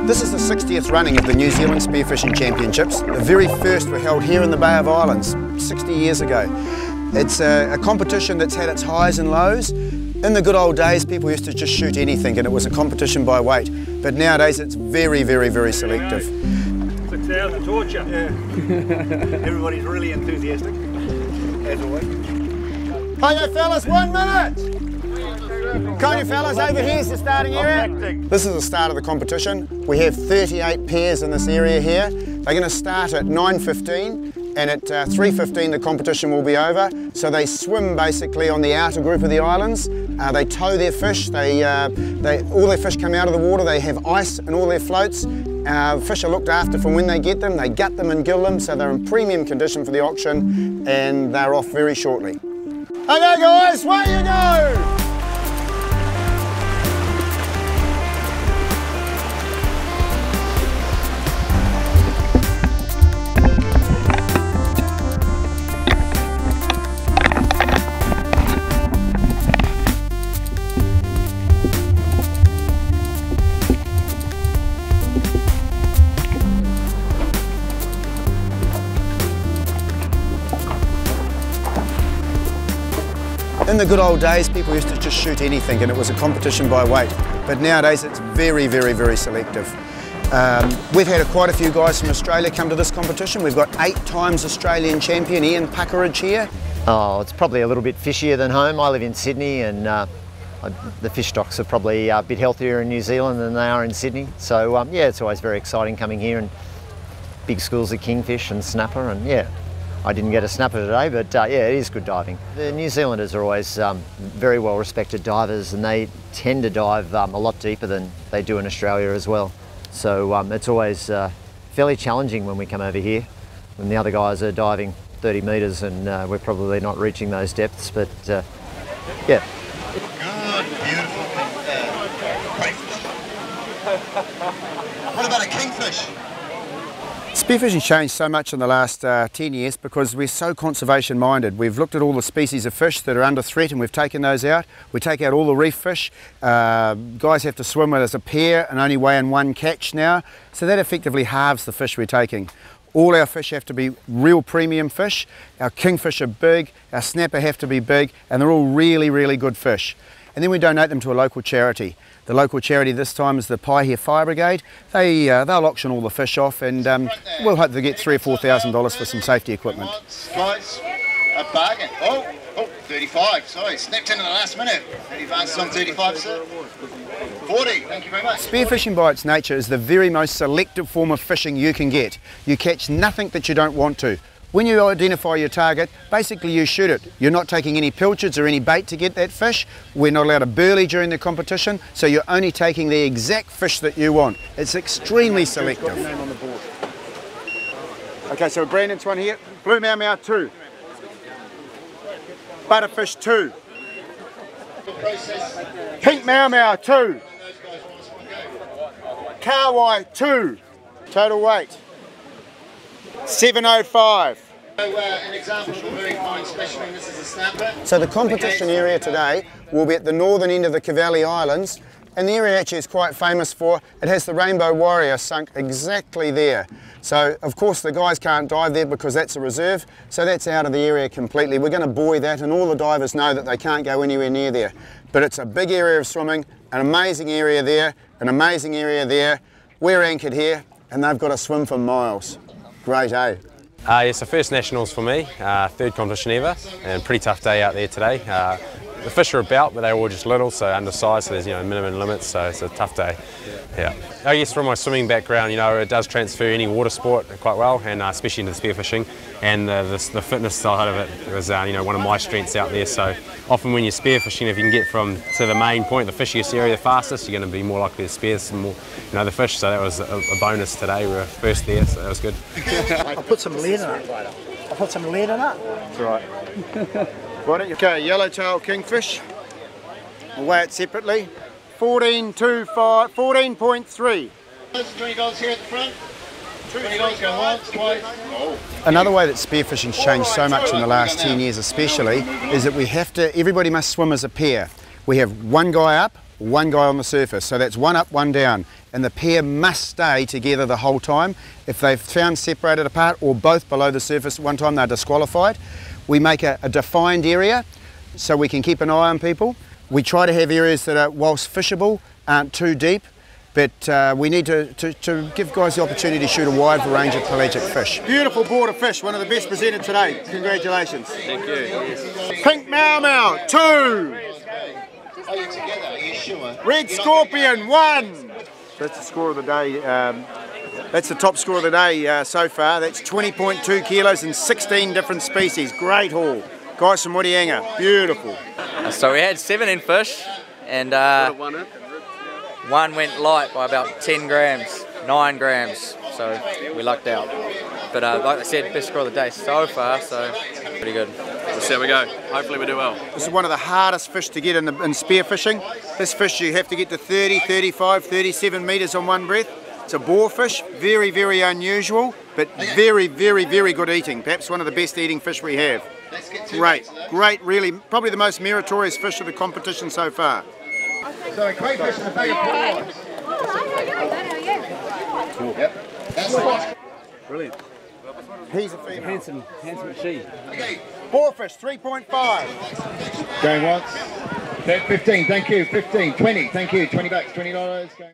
This is the 60th running of the New Zealand Spearfishing Championships. The very first were held here in the Bay of Islands 60 years ago. It's a competition that's had its highs and lows. In the good old days, people used to just shoot anything and it was a competition by weight. But nowadays, it's very, very, very selective. 6 hours of torture. Yeah. Everybody's really enthusiastic, as always. Hiya fellas, 1 minute! Come on you fellas, over here's the starting area. This is the start of the competition. We have 38 pairs in this area here. They're going to start at 9:15 and at 3:15 the competition will be over. So they swim basically on the outer group of the islands. They tow their fish, all their fish come out of the water, they have ice in all their floats. Fish are looked after from when they get them, they gut them and gill them, so they're in premium condition for the auction and they're off very shortly. Okay guys, away you go! In the good old days, people used to just shoot anything and it was a competition by weight. But nowadays, it's very, very, very selective. We've had quite a few guys from Australia come to this competition. We've got 8 times Australian champion Ian Puckeridge here. Oh, it's probably a little bit fishier than home. I live in Sydney and the fish stocks are probably a bit healthier in New Zealand than they are in Sydney. So yeah, it's always very exciting coming here and big schools of kingfish and snapper and yeah. I didn't get a snapper today, but yeah, it is good diving. The New Zealanders are always very well respected divers and they tend to dive a lot deeper than they do in Australia as well. So it's always fairly challenging when we come over here, when the other guys are diving 30 metres and we're probably not reaching those depths, but yeah. Good, beautiful crayfish. What about a kingfish? Spearfishing changed so much in the last 10 years because we're so conservation minded. We've looked at all the species of fish that are under threat and we've taken those out. We take out all the reef fish. Guys have to swim with as a pair and only weigh in 1 catch now. So that effectively halves the fish we're taking. All our fish have to be real premium fish. Our kingfish are big, our snapper have to be big, and they're all really, really good fish. And then we donate them to a local charity. The local charity this time is the Paihe Fire Brigade. They'll auction all the fish off and we'll hope to get $3,000 or $4,000 for some safety equipment. Guys, a bargain. Oh, 35, sorry, snapped in the last minute. 35 on 35, sir. 40, thank you very much. Spearfishing by its nature is the very most selective form of fishing you can get. You catch nothing that you don't want to. When you identify your target, basically you shoot it. You're not taking any pilchards or any bait to get that fish. We're not allowed to burley during the competition, so you're only taking the exact fish that you want. It's extremely selective. Okay, so Brandon's one here. Blue mau mau 2. Butterfish 2. Pink mau mau 2. Kawai 2. Total weight 705. An example of a very fine specimen, this is a snapper. So the competition area today will be at the northern end of the Cavalli Islands, and the area actually is quite famous for, it has the Rainbow Warrior sunk exactly there. So of course the guys can't dive there because that's a reserve, so that's out of the area completely. We're going to buoy that and all the divers know that they can't go anywhere near there. But it's a big area of swimming, an amazing area there, an amazing area there. We're anchored here and they've got to swim for miles. Great, eh? Yes, the first nationals for me, 3rd competition ever, and pretty tough day out there today. The fish are about, but they're all just little, so undersized, so there's minimum limits, so it's a tough day. Yeah. I guess from my swimming background, it does transfer any water sport quite well, and especially into the spearfishing, and the fitness side of it was one of my strengths out there. So often when you're spearfishing, if you can get to the main point, the fishiest area the fastest, you're going to be more likely to spear some more, the fish. So that was a bonus today. We were first there, so that was good. I'll put some lead in it. I'll put some lead in it. That's right. Why don't you? Okay, yellowtail kingfish. We'll weigh it separately. 14.25, 14.3. $20 here at the front. $20 go once, twice. Another way that spearfishing's changed so much in the last 10 years especially is that everybody must swim as a pair. We have one guy up, one guy on the surface. So that's one up, one down. And the pair must stay together the whole time. If they've found separated apart or both below the surface at one time, they're disqualified. We make a defined area so we can keep an eye on people. We try to have areas that are, whilst fishable, aren't too deep, but we need to give guys the opportunity to shoot a wide range of pelagic fish. Beautiful border fish, one of the best presented today. Congratulations. Thank you. Yes. Pink Mau Mau, 2. Are you together? Are you sure? Red Scorpion, 1. That's the score of the day. That's the top score of the day so far. That's 20.2 kilos and 16 different species. Great haul. Guys from Whitianga, beautiful. So we had 17 fish, and one went light by about 10 grams, 9 grams, so we lucked out. But like I said, best score of the day so far, so pretty good. We'll see how we go. Hopefully we do well. This is one of the hardest fish to get in spearfishing. This fish you have to get to 30, 35, 37 metres on one breath. It's a boarfish, very, very unusual, but very, very, very good eating. Perhaps one of the best eating fish we have. Great, really, probably the most meritorious fish of the competition so far. So a crayfish and a bag of pork. Yep. That's the one. Brilliant. He's a female. Handsome she. Okay. Boarfish, 3.5. Going once. 15, thank you. 15, 20, thank you. $20, $20. Going.